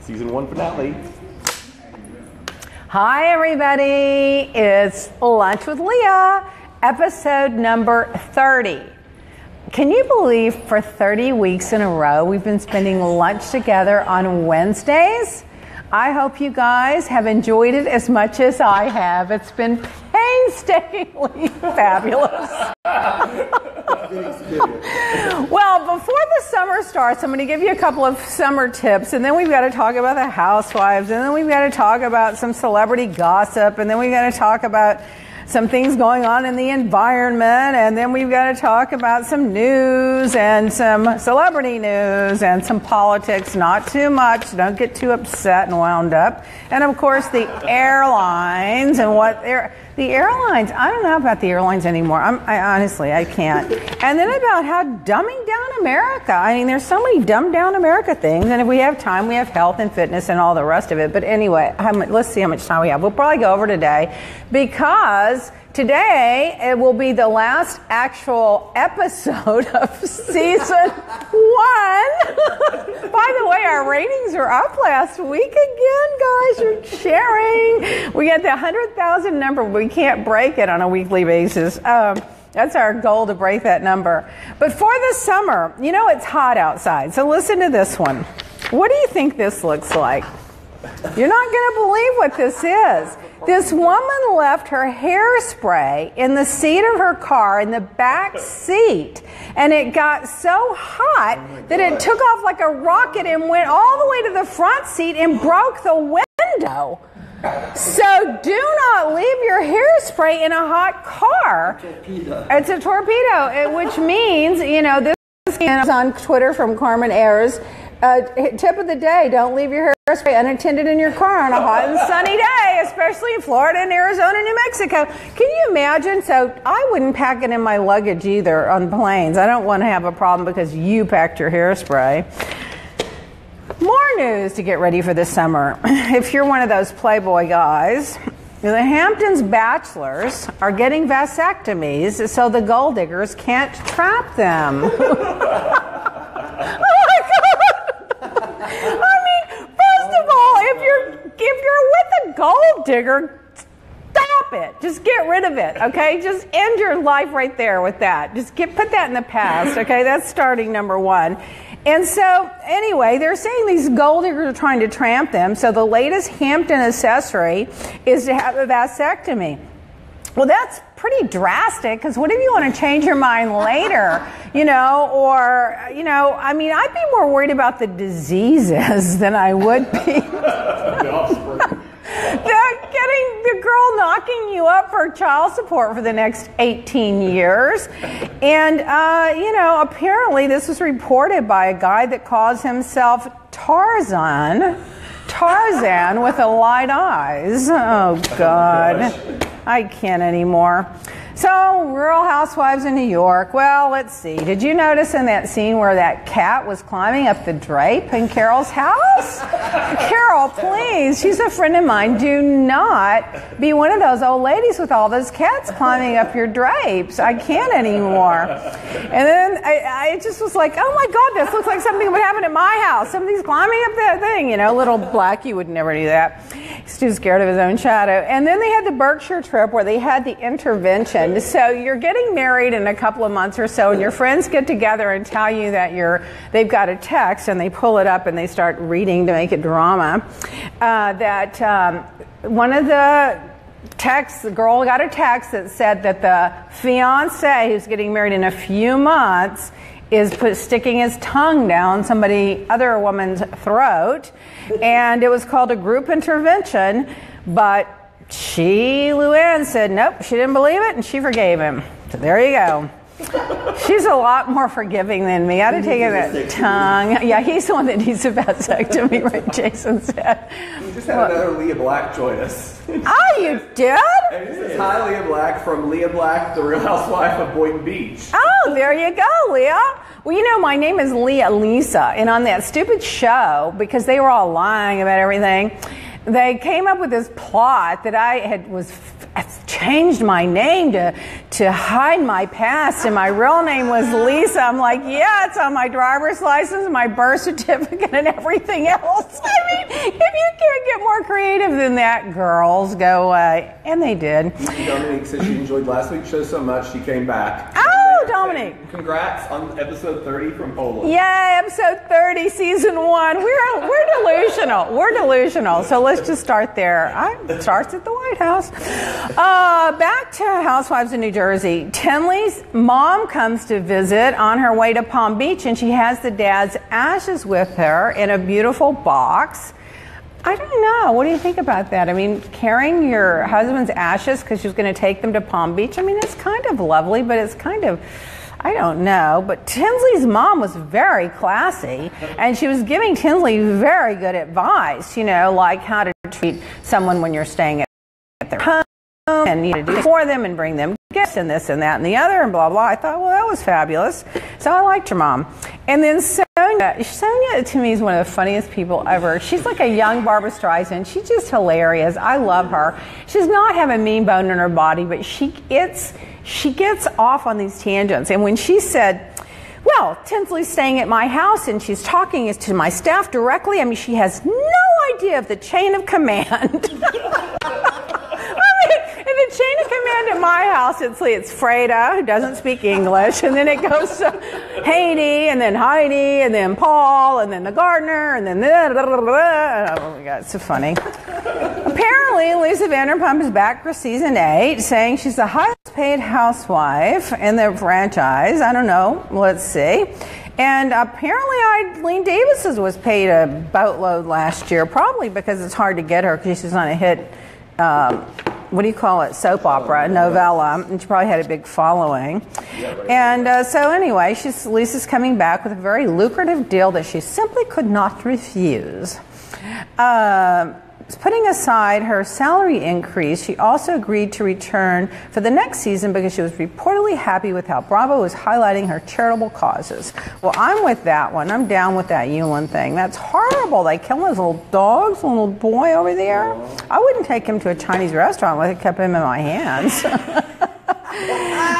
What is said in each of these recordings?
Season 1 finale. Hi everybody, it's Lunch with Lea, episode number 30. Can you believe for 30 weeks in a row we've been spending lunch together on Wednesdays? I hope you guys have enjoyed it as much as I have. It's been painstakingly fabulous. Well, before the summer starts, I'm going to give you a couple of summer tips, and then we've got to talk about the Housewives, and then we've got to talk about some celebrity gossip, and then we've got to talk about some things going on in the environment, and then we've got to talk about some news and some celebrity news and some politics, not too much, don't get too upset and wound up. And of course the airlines and the airlines, I don't know about the airlines anymore. I honestly can't. And then about how dumbing down America. I mean, there's so many dumbed down America things, and if we have time, we have health and fitness and all the rest of it. But anyway, let's see how much time we have. We'll probably go over today because today it will be the last actual episode of season 1. By the way, our ratings are up last week again, guys. You're sharing. We got the 100,000 number. We can't break it on a weekly basis. That's our goal, to break that number. But for the summer, you know it's hot outside. So listen to this one. What do you think this looks like? You're not going to believe what this is. This woman left her hairspray in the seat of her car, in the back seat, and it got so hot that it took off like a rocket and went all the way to the front seat and broke the window. So do not leave your hairspray in a hot car. It's a torpedo, which means, you know, this is on Twitter from Carmen Ayers. Tip of the day, don't leave your hairspray unattended in your car on a hot and sunny day, especially in Florida and Arizona and New Mexico. Can you imagine? So I wouldn't pack it in my luggage either on planes. I don't want to have a problem because you packed your hairspray. More news to get ready for the summer. If you're one of those Playboy guys, the Hamptons bachelors are getting vasectomies so the gold diggers can't trap them. I mean, first of all, if you're with a gold digger, stop it. Just get rid of it, okay? Just end your life right there with that. Just put that in the past, okay? That's starting number one. And so, anyway, they're saying these gold diggers are trying to tramp them, so the latest Hampton accessory is to have a vasectomy. Well, that's pretty drastic, because what if you want to change your mind later, you know, or, you know, I mean, I'd be more worried about the diseases than I would be. Getting the girl knocking you up for child support for the next 18 years. And, you know, apparently this was reported by a guy that calls himself Tarzan with the light eyes. Oh, God. I can't anymore. So, Rural Housewives in New York. Well, let's see. Did you notice in that scene where that cat was climbing up the drape in Carol's house? Carol, please. She's a friend of mine. Do not be one of those old ladies with all those cats climbing up your drapes. I can't anymore. And then I just was like, oh my God, this looks like something would happen at my house. Somebody's climbing up that thing. You know, little Blackie would never do that. He's too scared of his own shadow. And then they had the Berkshire trip where they had the intervention. So you're getting married in a couple of months or so, and your friends get together and tell you that they've got a text, and they pull it up and they start reading to make it drama. One of the texts, the girl got a text that said that the fiance who's getting married in a few months is sticking his tongue down other woman's throat, and it was called a group intervention, but Luann said nope, she didn't believe it, and she forgave him. So there you go. She's a lot more forgiving than me. I'd have taken that tongue. Yeah, he's the one that needs a vasectomy, right? Jason said. We just had another Lea Black join us. Oh, you did? And this is hi, Lea Black from Lea Black, the Real Housewife of Boeing Beach. Oh, there you go, Lea. Well, you know, my name is Lea Lisa, and on that stupid show, because they were all lying about everything, they came up with this plot that was changed my name to hide my past, and my real name was Lisa. I'm like, yeah, it's on my driver's license, my birth certificate, and everything else. I mean, if you can't get more creative than that, girls, go away. And they did. Dominique said she enjoyed last week's show so much she came back. Oh, Dominique. Congrats on episode 30 from Poland. Yay, episode 30, season 1. We're delusional. We're delusional. So let's just start there. It starts at the White House. Back to Housewives in New Jersey. Tinley's mom comes to visit on her way to Palm Beach, and she has the dad's ashes with her in a beautiful box. I don't know. What do you think about that? I mean, carrying your husband's ashes because she was going to take them to Palm Beach, I mean, it's kind of lovely, but it's kind of, I don't know. But Tinsley's mom was very classy, and she was giving Tinsley very good advice, like how to treat someone when you're staying at their home, and do it for them and bring them gifts and this and that and the other and blah, blah. I thought, well, that was fabulous. So I liked your mom. And then Sonia to me is one of the funniest people ever. She's like a young Barbra Streisand. She's just hilarious. I love her. She does not have a mean bone in her body, but she gets off on these tangents. And when she said, well, Tinsley's staying at my house and she's talking to my staff directly, I mean, she has no idea of the chain of command. In the chain of command at my house, it's Freda, who doesn't speak English, and then it goes to Haiti, and then Heidi, and then Paul, and then the gardener, and then oh my God, it's so funny. Apparently, Lisa Vanderpump is back for season 8, saying she's the highest paid housewife in the franchise. I don't know. Let's see. And apparently Eileen Davis was paid a boatload last year, probably because it's hard to get her because she's on a hit soap opera, novella, and she probably had a big following. Yeah, right. And so anyway, Lisa's coming back with a very lucrative deal that she simply could not refuse. Putting aside her salary increase, she also agreed to return for the next season because she was reportedly happy with how Bravo was highlighting her charitable causes. Well, I'm with that one. I'm down with that Yulin thing. That's horrible. They kill those little dogs, a little boy over there. I wouldn't take him to a Chinese restaurant if I kept him in my hands.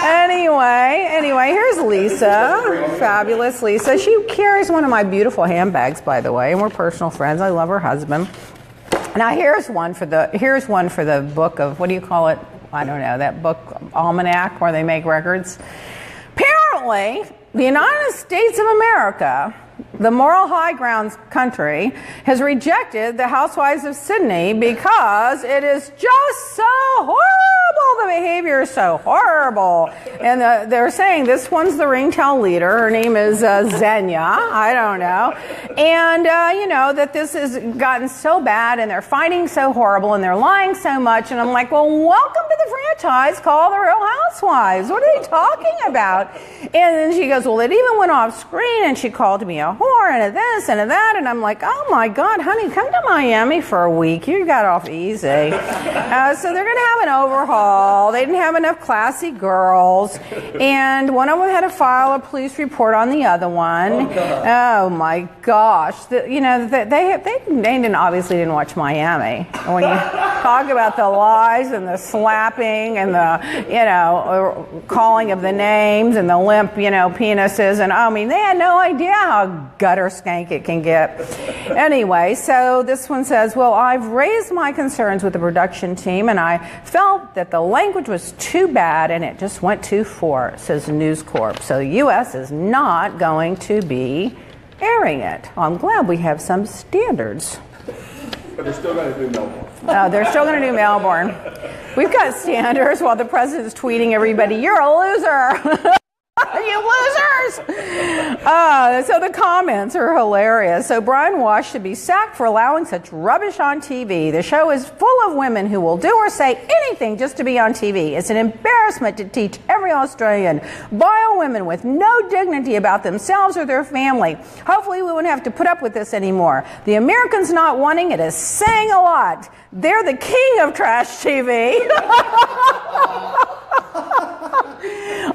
Anyway, here's Lisa. Fabulous Lisa. She carries one of my beautiful handbags, by the way, and we're personal friends. I love her husband. Now here's one for the book of, what do you call it? I don't know, that book almanac where they make records. Apparently, the United States of America, the moral high ground country, has rejected the Housewives of Sydney because it is just so horrible. The behavior is so horrible. And they're saying this one's the ringtail leader. Her name is Xenia. I don't know. And, that this has gotten so bad and they're fighting so horrible and they're lying so much. And I'm like, well, welcome to the franchise called The Real Housewives. What are they talking about? And then she goes, well, it even went off screen and she called me a whore and a this and a that. And I'm like, oh my God, honey, come to Miami for a week. You got off easy. So they're going to have an overhaul. They didn't have enough classy girls. And one of them had to file a police report on the other one. Oh my gosh. They obviously didn't watch Miami. When you talk about the lies and the slapping and the, calling of the names and the limp, penises. And I mean, they had no idea how gutter skank it can get. Anyway, so this one says, well, I've raised my concerns with the production team and I felt that the language was too bad and it just went too far, says News Corp. So the U.S. is not going to be airing it. Well, I'm glad we have some standards. But they're still going to do Melbourne. Oh, they're still going to do Melbourne. We've got standards while the president's tweeting everybody, you're a loser. You losers! So the comments are hilarious. So Brian Wash should be sacked for allowing such rubbish on TV. The show is full of women who will do or say anything just to be on TV. It's an embarrassment to teach every Australian. Vile women with no dignity about themselves or their family. Hopefully we won't have to put up with this anymore. The Americans not wanting it is saying a lot. They're the king of trash TV.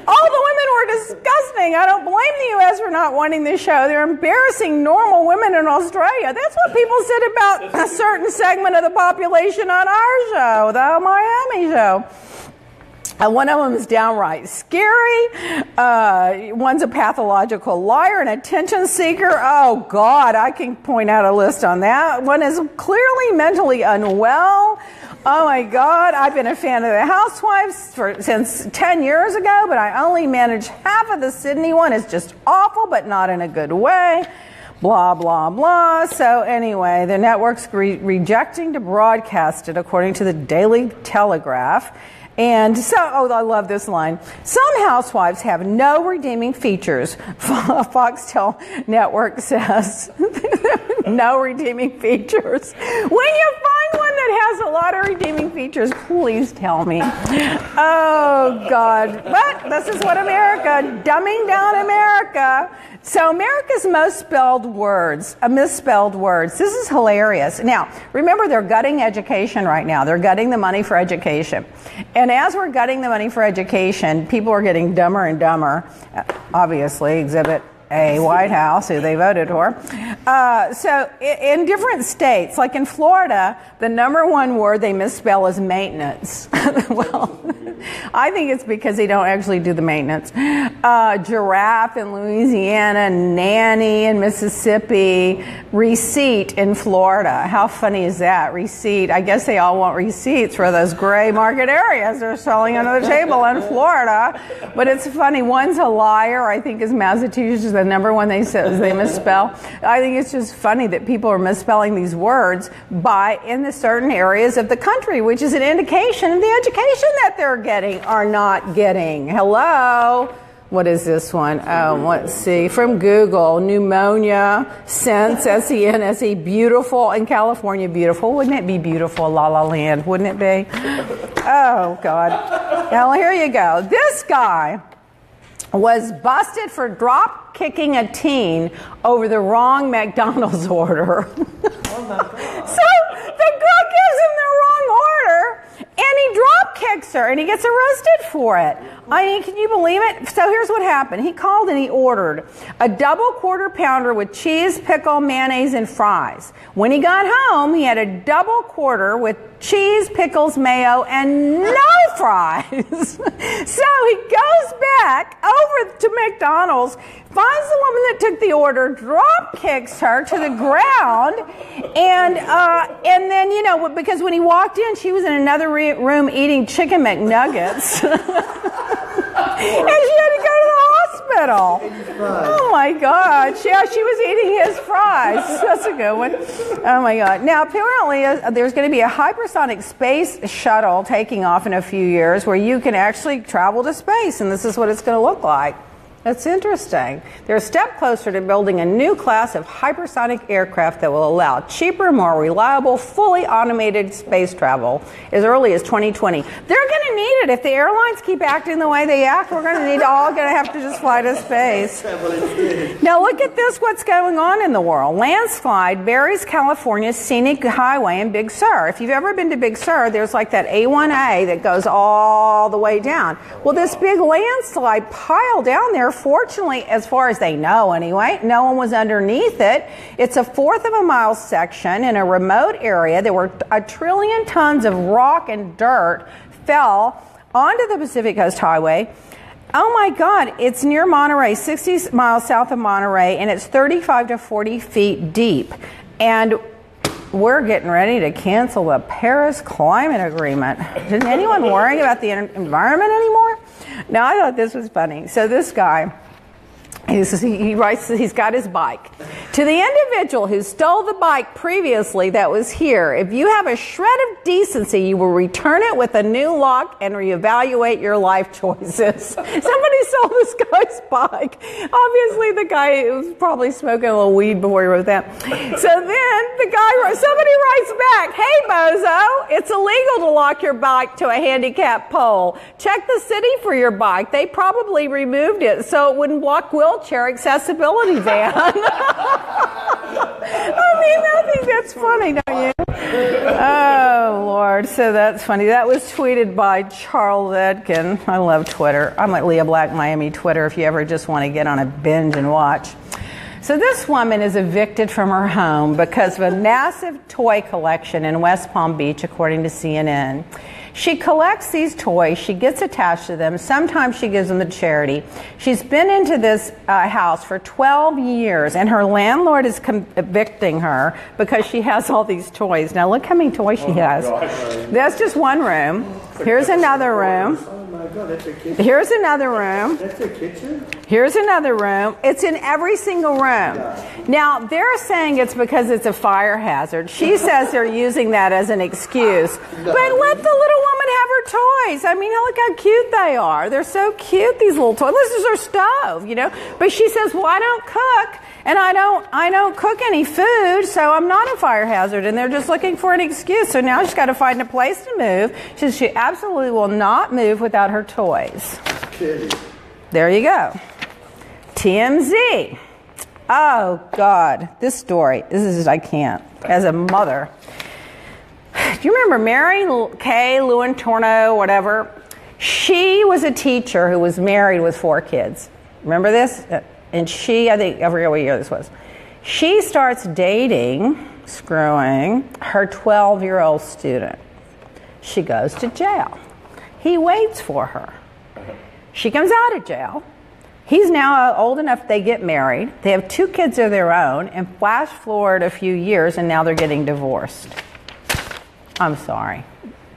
All the women were disgusting. thing. I don't blame the U.S. for not wanting the show. They're embarrassing normal women in Australia. That's what people said about a certain segment of the population on our show, the Miami show. One of them is downright scary. One's a pathological liar, an attention seeker. Oh, God, I can point out a list on that. One is clearly mentally unwell. Oh, my God, I've been a fan of the Housewives since 10 years ago, but I only manage half of the Sydney one. It's just awful, but not in a good way. Blah, blah, blah. So anyway, the network's rejecting to broadcast it, according to the Daily Telegraph. And so, I love this line. Some housewives have no redeeming features. Foxtel Network says no redeeming features. When you find one that has a lot of redeeming features, please tell me. Oh, God. But this is what America, dumbing down America. So America's misspelled words. This is hilarious. Now, remember, they're gutting education right now. They're gutting the money for education. And as we're gutting the money for education, people are getting dumber and dumber. Obviously, Exhibit A, White House, who they voted for. So in different states, like in Florida, the number one word they misspell is maintenance. Well, I think it's because they don't actually do the maintenance. Giraffe in Louisiana, nanny in Mississippi, receipt in Florida. How funny is that? Receipt. I guess they all want receipts for those gray market areas they're selling under the table in Florida. But it's funny. One's a liar. I think is Massachusetts, the number one they misspell. I think it's just funny that people are misspelling these words in the certain areas of the country, which is an indication of the education that they're getting or not getting. Hello? What is this one? Let's see. From Google, pneumonia, sense, S-E-N-S-E, beautiful. In California, beautiful. Wouldn't it be beautiful, La La Land? Wouldn't it be? Oh, God. Well, here you go. This guy was busted for drop kicking a teen over the wrong McDonald's order. So the girl gives him the wrong order, and he drop kicks her, and he gets arrested for it. I mean, can you believe it? So here's what happened. He called and he ordered a double quarter pounder with cheese, pickle, mayonnaise, and fries. When he got home, he had a double quarter with cheese, pickles, mayo, and no fries. So he goes back over to McDonald's, finds the woman that took the order, drop kicks her to the ground, and then, because when he walked in, she was in another room eating chicken McNuggets. And she had to go to the hospital. Oh my God. Yeah, she was eating his fries. That's a good one. Oh my God. Now, apparently, there's going to be a hypersonic space shuttle taking off in a few years where you can actually travel to space, and this is what it's going to look like. That's interesting. They're a step closer to building a new class of hypersonic aircraft that will allow cheaper, more reliable, fully automated space travel as early as 2020. They're going to need it. If the airlines keep acting the way they act, we're going to have to just fly to space. Now look at this, what's going on in the world. Landslide buries California's scenic highway in Big Sur. If you've ever been to Big Sur, there's like that A1A that goes all the way down. Well, this big landslide piled down there. Fortunately, as far as they know anyway, no one was underneath it. It's a fourth of a mile section in a remote area. There were 1 trillion tons of rock and dirt fell onto the Pacific Coast Highway. Oh my God, it's near Monterey, 60 miles south of Monterey, and it's 35 to 40 feet deep. And we're getting ready to cancel the Paris Climate Agreement. Isn't anyone worrying about the environment anymore? Now, I thought this was funny. So this guy, he writes, he's got his bike. To the individual who stole the bike previously that was here, if you have a shred of decency, you will return it with a new lock and reevaluate your life choices. Somebody stole this guy's bike. Obviously, the guy was probably smoking a little weed before he wrote that. So then somebody writes back, "Hey, bozo, it's illegal to lock your bike to a handicapped pole. Check the city for your bike. They probably removed it so it wouldn't block wheelchair accessibility van." I mean, I think that's funny, don't you? Oh, Lord. Lord. So that's funny. That was tweeted by Charles Edkin. I love Twitter. I'm at Lea Black Miami Twitter if you ever just want to get on a binge and watch. So this woman is evicted from her home because of a massive toy collection in West Palm Beach, according to CNN. She collects these toys. She gets attached to them. Sometimes she gives them to charity. She's been into this house for 12 years, and her landlord is evicting her because she has all these toys. Now, look how many toys she has. That's just one room. Here's another room. Oh my God, that's a kitchen. Here's another room. That's a kitchen? Here's another room. It's in every single room. Now, they're saying it's because it's a fire hazard. She says they're using that as an excuse. But let the little woman have her toys. I mean, look how cute they are. They're so cute, these little toys. This is her stove, you know. But she says, well, I don't cook. And I don't cook any food, so I'm not a fire hazard. And they're just looking for an excuse. So now she's got to find a place to move. She says she absolutely will not move without her toys. There you go. TMZ. Oh, God. This story. I can't. As a mother. Do you remember Mary Kay Lewin-Torno, whatever? She was a teacher who was married with 4 kids. Remember this? And she, I think every year this was, she starts dating, screwing, her 12-year-old student. She goes to jail. He waits for her. She comes out of jail. He's now old enough they get married. They have 2 kids of their own, and flash forward a few years, and now they're getting divorced. I'm sorry.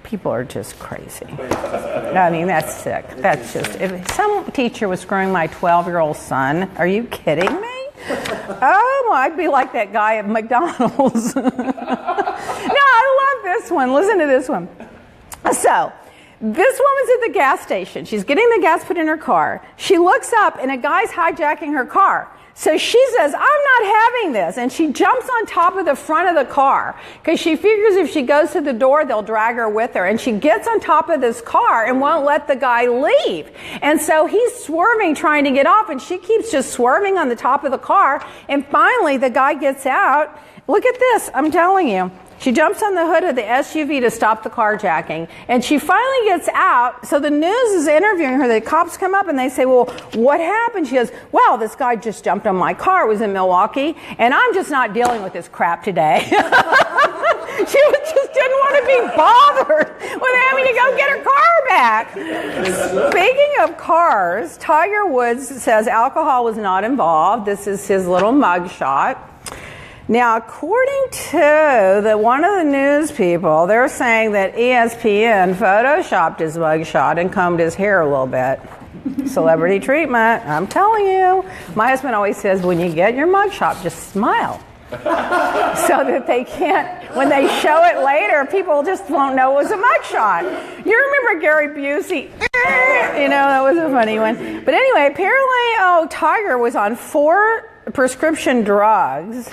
People are just crazy. I mean, that's sick. That's just, if some teacher was screwing my 12-year-old son, are you kidding me? Oh, I'd be like that guy at McDonald's. No, I love this one. Listen to this one. So, this woman's at the gas station. She's getting the gas put in her car. She looks up, and a guy's hijacking her car. So she says, I'm not having this. And she jumps on top of the front of the car because she figures if she goes to the door, they'll drag her with her. And she gets on top of this car and won't let the guy leave. And so he's swerving, trying to get off. And she keeps just swerving on the top of the car. And finally, the guy gets out. Look at this. I'm telling you. She jumps on the hood of the SUV to stop the carjacking. And she finally gets out. So the news is interviewing her. The cops come up and they say, well, what happened? She goes, well, this guy just jumped on my car. It was in Milwaukee. And I'm just not dealing with this crap today. She just didn't want to be bothered with having to go get her car back. Speaking of cars, Tiger Woods says alcohol was not involved. This is his little mug shot. Now, according to one of the news people, they're saying that ESPN photoshopped his mugshot and combed his hair a little bit. Celebrity treatment, I'm telling you. My husband always says, when you get your mugshot, just smile. So that they can't, when they show it later, people just won't know it was a mugshot. You remember Gary Busey? You know, that was a funny one. But anyway, apparently, Tiger was on 4 prescription drugs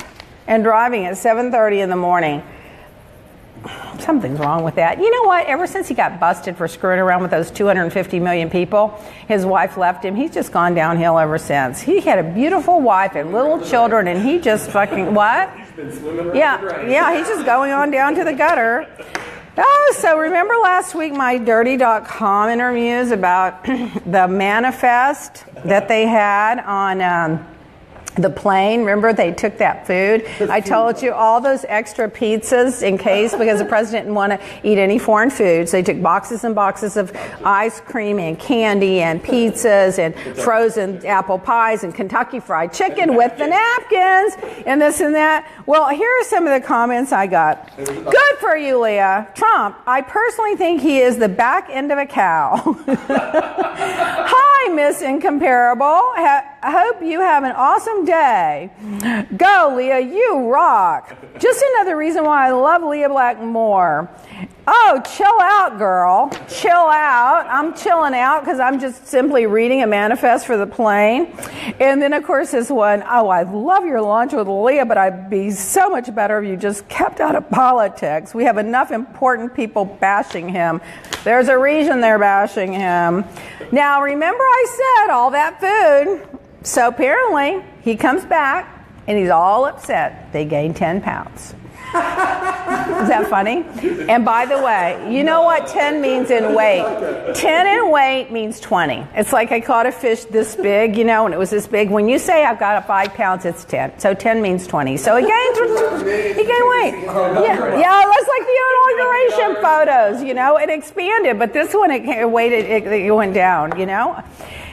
and driving at 7:30 in the morning. Something's wrong with that. You know what? Ever since he got busted for screwing around with those 250 million people, his wife left him. He's just gone downhill ever since. He had a beautiful wife and little children, and he just fucking, what? He's been swimming around the drain. Yeah, he's just going on down to the gutter. Oh, so remember last week my Dirty.com interviews about the manifest that they had on the plane? Remember they took that food? I told you all those extra pizzas in case, because the president didn't want to eat any foreign foods. They took boxes and boxes of ice cream and candy and pizzas and frozen apple pies and Kentucky Fried Chicken with the napkins and this and that. Well, here are some of the comments I got. Good for you, Leah. Trump, I personally think he is the back end of a cow. Hi, Miss Incomparable. I hope you have an awesome day. Go, Leah, you rock. Just another reason why I love Lea Black more. Oh, chill out, girl. Chill out. I'm chilling out because I'm just simply reading a manifest for the plane. And then, of course, this one, oh, I love your lunch with Leah, but I'd be so much better if you just kept out of politics. We have enough important people bashing him. There's a reason they're bashing him. Now, remember I said all that food. So apparently, he comes back, and he's all upset. They gained 10 pounds. Is that funny? And by the way, you know what 10 means in weight? 10 in weight means 20. It's like I caught a fish this big, you know, and it was this big. When you say I've got 5 pounds, it's 10. So 10 means 20. So he gained weight. Yeah, it was like the inauguration photos, you know. It expanded, but this one, it went down, you know.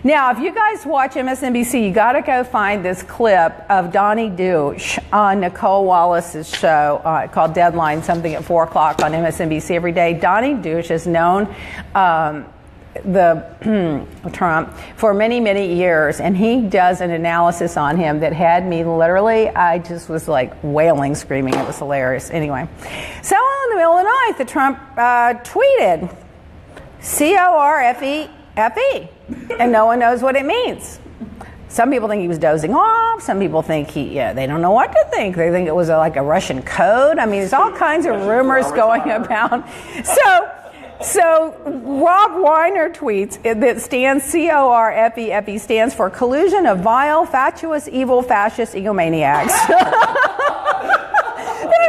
Now, if you guys watch MSNBC, you got to go find this clip of Donnie Douche on Nicole Wallace's show called Deadline, something at 4 o'clock on MSNBC every day. Donnie Douche has known Trump for many, many years, and he does an analysis on him that had me literally, I just was like wailing, screaming. It was hilarious. Anyway, so in the middle of the night, the Trump tweeted, CORFE. And no one knows what it means. Some people think he was dozing off. Some people think they don't know what to think. They think it was like a Russian code. I mean, there's all kinds of rumors going about. So Rob Weiner tweets that stands CORFE stands for collusion of vile, fatuous, evil, fascist egomaniacs. Then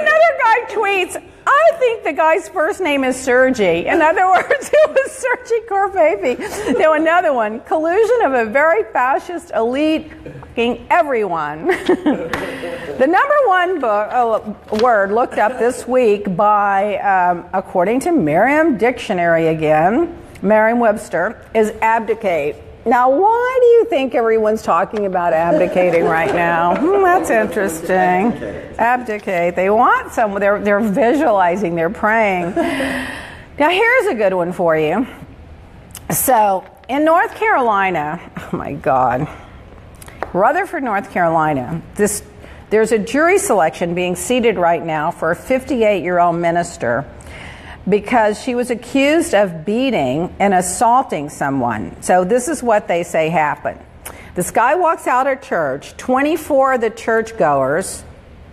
another guy tweets, I think the guy's first name is Sergey. In other words, it was Sergey Korfefe. Now another one, collusion of a very fascist elite fucking everyone. The number one word looked up this week by, according to Merriam Dictionary again, Merriam-Webster, is abdicate. Now, why do you think everyone's talking about abdicating right now? That's interesting. Abdicate. They want someone. They're visualizing. They're praying. Now, here's a good one for you. So, in North Carolina, oh my God, Rutherford, North Carolina, there's a jury selection being seated right now for a 58-year-old minister because she was accused of beating and assaulting someone. So this is what they say happened. This guy walks out of church, 24 of the churchgoers,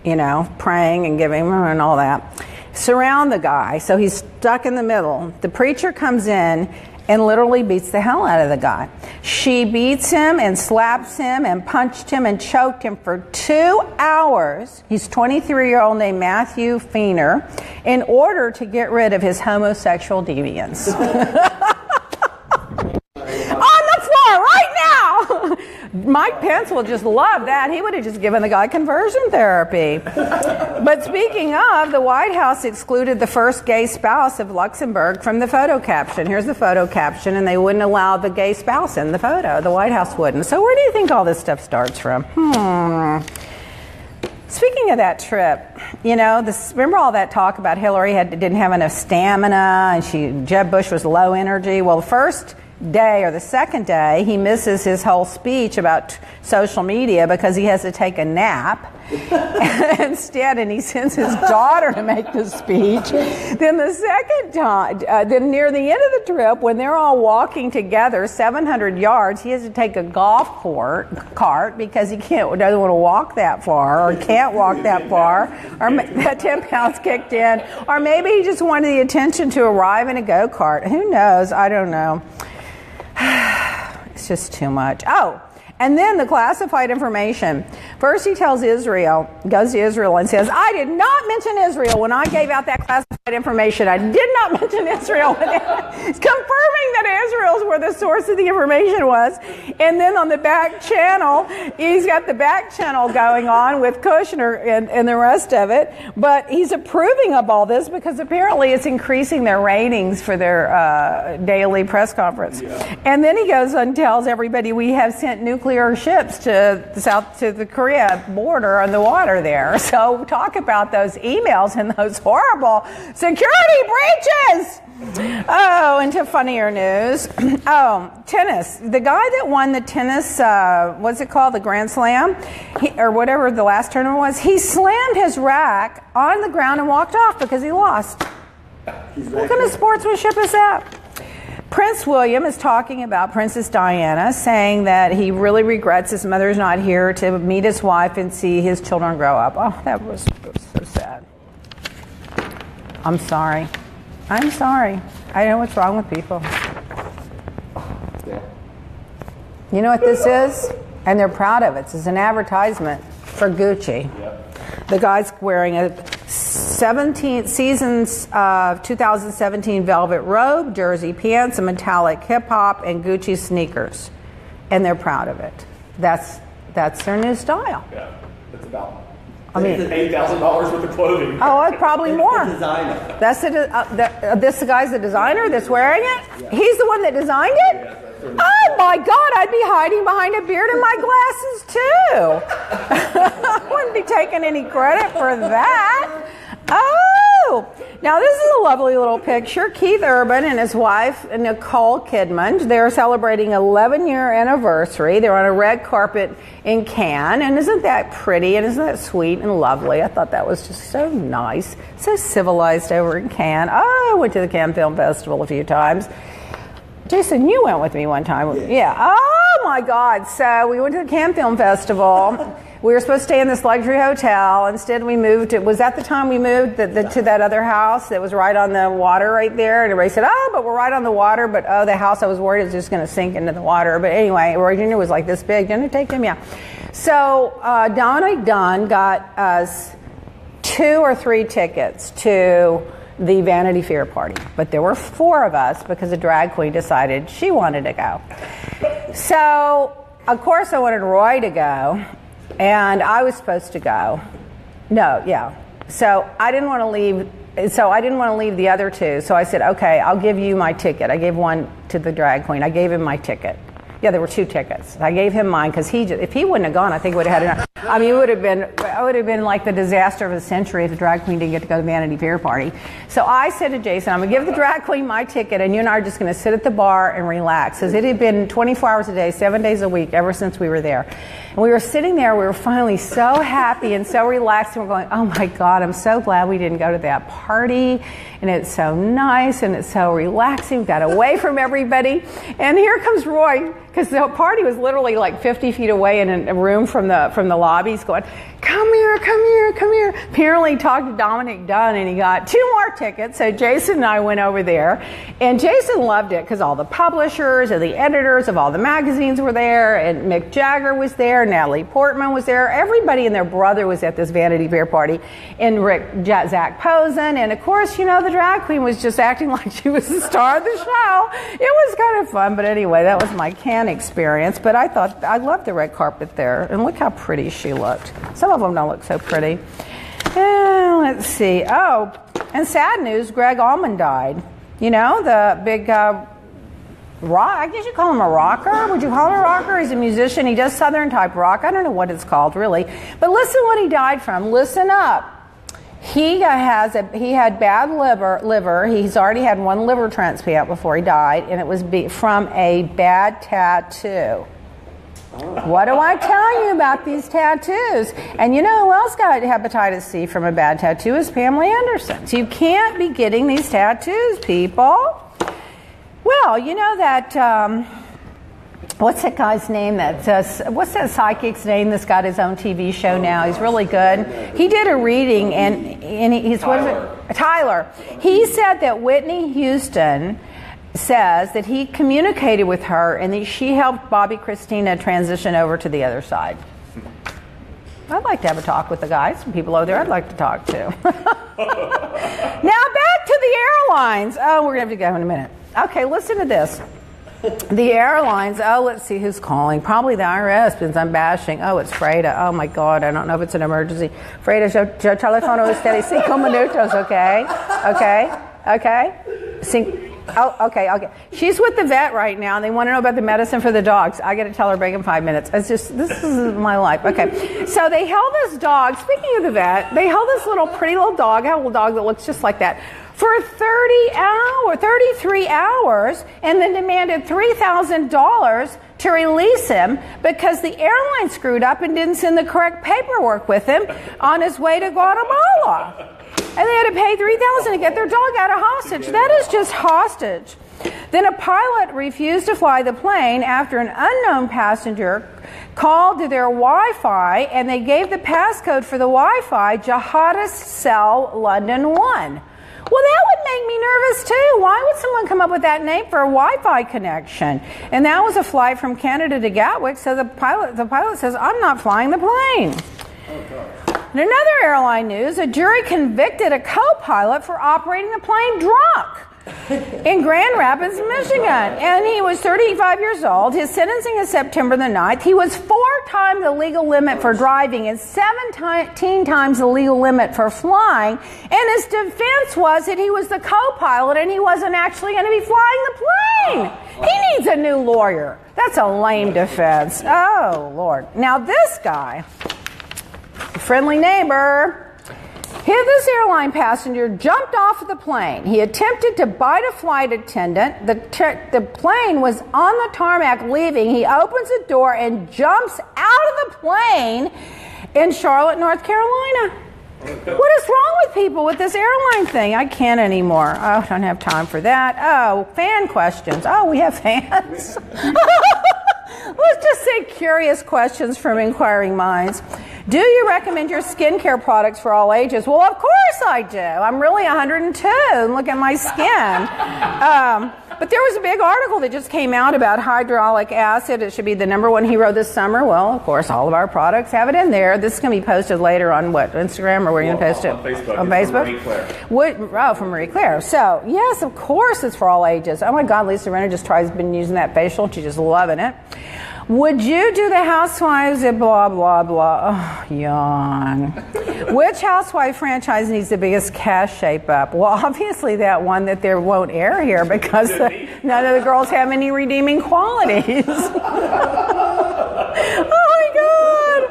you know, praying and giving and all that, surround the guy. So he's stuck in the middle. The preacher comes in and literally beats the hell out of the guy. She beats him and slaps him and punched him and choked him for 2 hours. He's 23-year-old named Matthew Feener, in order to get rid of his homosexual deviance. On the floor right now! Mike Pence will just love that. He would have just given the guy conversion therapy. But speaking of, the White House excluded the first gay spouse of Luxembourg from the photo caption. Here's the photo caption, and they wouldn't allow the gay spouse in the photo. The White House wouldn't. So where do you think all this stuff starts from? Speaking of that trip, you know, remember all that talk about Hillary didn't have enough stamina and Jeb Bush was low energy? Well, the first day or the second day, he misses his whole speech about social media because he has to take a nap instead, and he sends his daughter to make the speech. Then the second time, then near the end of the trip, when they're all walking together 700 yards, he has to take a golf cart because he doesn't want to walk that far or can't walk that far, or that 10 pounds kicked in, or maybe he just wanted the attention to arrive in a go-kart. Who knows? I don't know. It's just too much. Oh, and then the classified information. First he tells Israel, goes to Israel and says, I did not mention Israel when I gave out that classified information. I did not mention Israel. It's confirming that Israel's where the source of the information was. And then on the back channel, he's got the back channel going on with Kushner and the rest of it. But he's approving of all this because apparently it's increasing their ratings for their daily press conference. Yeah. And then he goes and tells everybody we have sent nuclear ships to the Korea border on the water there. So talk about those emails and those horrible security breaches. Oh, into funnier news. Oh, tennis. The guy that won the tennis, what's it called, the Grand Slam, or whatever the last tournament was, he slammed his rack on the ground and walked off because he lost. What kind of sportsmanship is that? Prince William is talking about Princess Diana, saying that he really regrets his mother's not here to meet his wife and see his children grow up. Oh, that was so sad. I'm sorry. I'm sorry. I know what's wrong with people. You know what this is? And they're proud of it. It's an advertisement for Gucci. Yep. The guy's wearing a seasons of 2017 velvet robe, jersey pants, a metallic hip hop, and Gucci sneakers, and they're proud of it. That's their new style. Yeah, it's about. I mean, $8,000 worth of clothing. Oh, it's probably more. The designer. That's this guy's the designer that's wearing it? Yeah. He's the one that designed it? Oh my God, I'd be hiding behind a beard and my glasses too. I wouldn't be taking any credit for that. Oh, now this is a lovely little picture. Keith Urban and his wife, Nicole Kidman, they're celebrating 11-year anniversary. They're on a red carpet in Cannes, and isn't that pretty, and isn't that sweet and lovely? I thought that was just so nice, so civilized over in Cannes. Oh, I went to the Cannes Film Festival a few times. Jason, you went with me one time. Yes. Yeah. Oh my God. So we went to the Cannes Film Festival. We were supposed to stay in this luxury hotel. Instead, we moved. It was at the time we moved to that other house that was right on the water right there. And everybody said, "Oh, but we're right on the water." But the house, I was worried it was just going to sink into the water. But anyway, Virginia was like this big. Didn't it take him? Yeah. So Dominic Dunn got us 2 or 3 tickets to the Vanity Fair party, but there were 4 of us because a drag queen decided she wanted to go. So, of course, I wanted Roy to go, and I was supposed to go. No, yeah. So I didn't want to leave. So I didn't want to leave the other 2. So I said, "Okay, I'll give you my ticket." I gave one to the drag queen. I gave him my ticket. Yeah, there were 2 tickets. I gave him mine because if he wouldn't have gone, I think he would have had enough. I mean, it would have been like the disaster of the century if the drag queen didn't get to go to the Vanity Fair party. So I said to Jason, "I'm going to give the drag queen my ticket, and you and I are just going to sit at the bar and relax." Because it had been 24 hours a day, 7 days a week, ever since we were there. And we were sitting there, we were finally so happy and so relaxed, and we're going, "Oh my God, I'm so glad we didn't go to that party. And it's so nice, and it's so relaxing. We got away from everybody." And here comes Roy, because the party was literally like 50 feet away in a room from the lobbies, going, "Come here, come here, come here." Apparently talked to Dominic Dunn, and he got 2 more tickets. So Jason and I went over there, and Jason loved it because all the publishers and the editors of all the magazines were there, and Mick Jagger was there, Natalie Portman was there, everybody and their brother was at this Vanity Fair party, and Zach Posen, and of course, you know, the drag queen was just acting like she was the star of the show. It was kind of fun, but anyway, that was my Cannes experience. But I thought, I loved the red carpet there, and look how pretty she looked. Some of them don't look so pretty. Let's see. Oh, and sad news, Greg Allman died. You know, the big rock, I guess you call him a rocker. Would you call him a rocker? He's a musician. He does Southern type rock. I don't know what it's called really. But listen what he died from. Listen up. He had bad liver. He's already had 1 liver transplant before he died, and it was from a bad tattoo. What do I tell you about these tattoos? And you know who else got hepatitis C from a bad tattoo is Pamela Anderson. So you can't be getting these tattoos, people. Well, you know that, what's that guy's name? What's that psychic's name that's got his own TV show now? He's really good. He did a reading, and he's Tyler. He said that Whitney Houston says that he communicated with her and that she helped Bobby Christina transition over to the other side. I'd like to have a talk with the guys. Some people over there I'd like to talk to. Now back to the airlines. Oh, we're going to have to go in a minute. Okay, listen to this. The airlines, let's see who's calling. Probably the IRS, because I'm bashing. Oh, it's Freda. Oh, my God, I don't know if it's an emergency. Freda, yo telefono usted 5 minutos, okay? Okay. She's with the vet right now, and they want to know about the medicine for the dogs. I got to tell her break in 5 minutes. It's just, this is my life. Okay. So they held this dog, speaking of the vet, they held this pretty little dog, a little dog that looks just like that, for 33 hours, and then demanded $3,000 to release him because the airline screwed up and didn't send the correct paperwork with him on his way to Guatemala. And they had to pay $3,000 to get their dog out of hostage. That is just hostage. Then a pilot refused to fly the plane after an unknown passenger called to their Wi-Fi, and they gave the passcode for the Wi-Fi, Jihadist Cell London 1. Well, that would make me nervous too. Why would someone come up with that name for a Wi-Fi connection? And that was a flight from Canada to Gatwick, so the pilot says, "I'm not flying the plane." Oh, God. In another airline news, a jury convicted a co-pilot for operating the plane drunk in Grand Rapids, Michigan. And he was 35 years old. His sentencing is September the 9th. He was 4 times the legal limit for driving and 17 times the legal limit for flying. And his defense was that he was the co-pilot and he wasn't actually going to be flying the plane. He needs a new lawyer. That's a lame defense. Oh, Lord. Now this guy, friendly neighbor, this airline passenger jumped off of the plane. He attempted to bite a flight attendant. The plane was on the tarmac leaving. He opens the door and jumps out of the plane in Charlotte, North Carolina. What is wrong with people with this airline thing? I can't anymore. Oh, I don't have time for that. Oh, fan questions. Oh, we have fans. Let's just say curious questions from inquiring minds. Do you recommend your skincare products for all ages? Well, of course I do. I'm really 102 and look at my skin. But there was a big article that just came out about hyaluronic acid. It should be the #1 hero this summer. Well, of course, all of our products have it in there. This is going to be posted later on what, Instagram, or where are you going to post it? On Facebook. On Facebook? From Marie Claire. From Marie Claire. So, yes, of course it's for all ages. Oh my God, Lisa Rinna just been using that facial. She's just loving it. Would you do the Housewives at blah, blah, blah? Oh, yawn. Which Housewife franchise needs the biggest cash shape up? Well, obviously that one that there won't air here because none of the girls have any redeeming qualities. Oh, my God.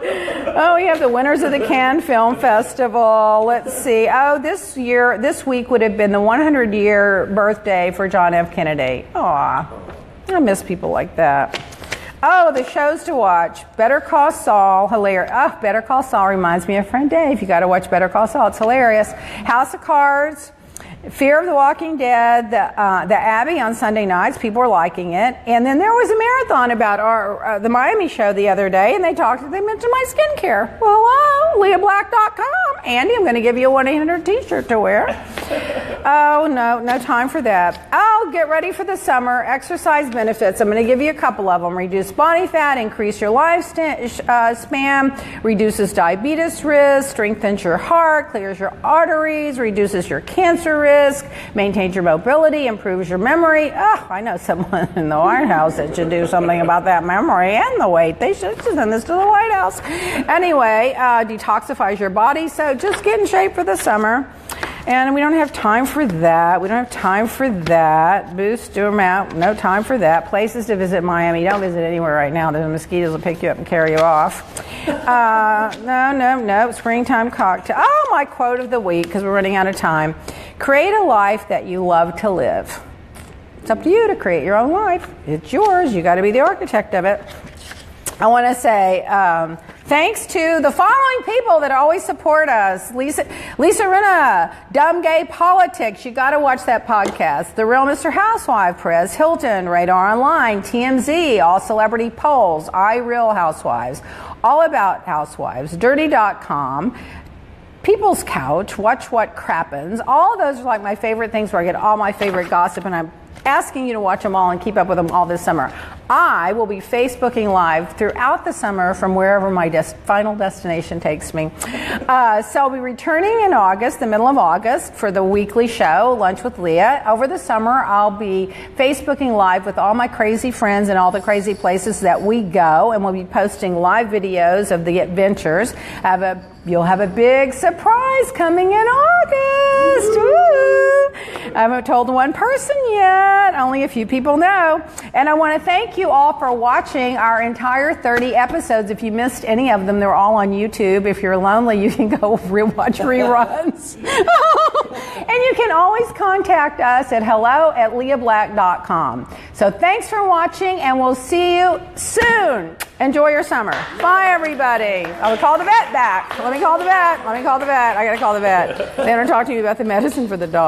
Oh, we have the winners of the Cannes Film Festival. Let's see. Oh, this week would have been the 100-year birthday for John F. Kennedy. Aw, I miss people like that. Oh, the shows to watch. Better Call Saul, hilarious. Oh, Better Call Saul reminds me of friend Dave. You got to watch Better Call Saul. It's hilarious. House of Cards, Fear of the Walking Dead, the Abbey on Sunday nights. People are liking it. And then there was a marathon about the Miami show the other day, and they mentioned my skincare. Well, hello, LeaBlack.com. Andy, I'm going to give you a 1-800 t-shirt to wear. Oh, no time for that. Oh, get ready for the summer. Exercise benefits. I'm going to give you a couple of them. Reduce body fat, increase your lifespan, reduces diabetes risk, strengthens your heart, clears your arteries, reduces your cancer risk, maintains your mobility, improves your memory. Oh, I know someone in the White House that should do something about that memory and the weight. They should send this to the White House. Anyway, detoxifies your body. So just get in shape for the summer. And we don't have time for that. Boost, do them out. No time for that. Places to visit Miami. Don't visit anywhere right now. The mosquitoes will pick you up and carry you off. No. Springtime cocktail. Oh, my quote of the week, because we're running out of time. Create a life that you love to live. It's up to you to create your own life. It's yours. You got to be the architect of it. I want to say thanks to the following people that always support us. Lisa Rinna, Dumb Gay Politics. You got to watch that podcast. The Real Mr. Housewife, Perez Hilton, Radar Online, TMZ, All Celebrity Polls, iRealHousewives, All About Housewives, Dirty.com, People's Couch, Watch What Crappens. All of those are like my favorite things where I get all my favorite gossip, and I'm asking you to watch them all and keep up with them all this summer. I will be Facebooking live throughout the summer from wherever my final destination takes me. So I'll be returning in August, the middle of August, for the weekly show, Lunch with Leah. Over the summer, I'll be Facebooking live with all my crazy friends and all the crazy places that we go, and we'll be posting live videos of the adventures. You'll have a big surprise coming in August. Woo! I haven't told one person yet. Only a few people know. And I want to thank you all for watching our entire 30 episodes. If you missed any of them, they're all on YouTube. If you're lonely, you can go watch reruns. And you can always contact us at hello@LeaBlack.com. So thanks for watching, and we'll see you soon. Enjoy your summer. Bye, everybody. I will call the vet back. Let me call the vet. I got to call the vet. They want to talk to you about the medicine for the dog.